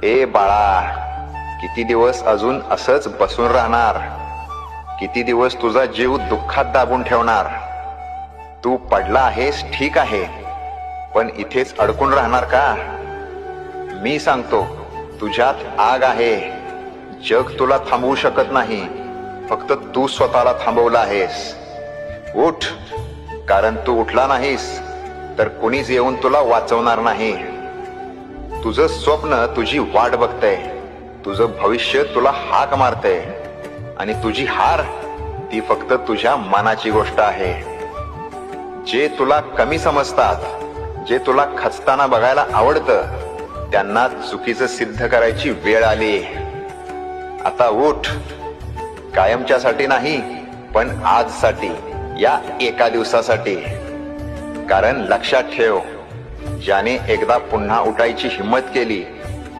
ए बाळा, किती दिवस अजून असंच बसून राहणार? किती दिवस तुझा जीव दुःखात दाबून ठेवणार? तू पडला आहेस ठीक आहे, पण इथेच अडकून राहणार का? मी सांगतो, तुझ्यात आग आहे. जग तुला थांबवू शकत नाही, फक्त तू स्वतःला थांबवला आहेस. उठ, कारण तू उठला नाहीस तर कुणीच येऊन तुला वाचवणार नाही. तुझं स्वप्न तुझी वाट बघतंय, तुझं भविष्य तुला हाक मारतंय, आणि तुझी हार ती फक्त तुझ्या मनाची गोष्ट आहे. जे तुला कमी समजतात, जे तुला खचताना बघायला आवडतं, त्यांना चुकीचं सिद्ध करायची वेळ आली. आता उठ, कायमच्यासाठी नाही पण आजसाठी, या एका दिवसासाठी. कारण लक्षात ठेव, ज्याने एकदा पुन्हा उठायची हिम्मत केली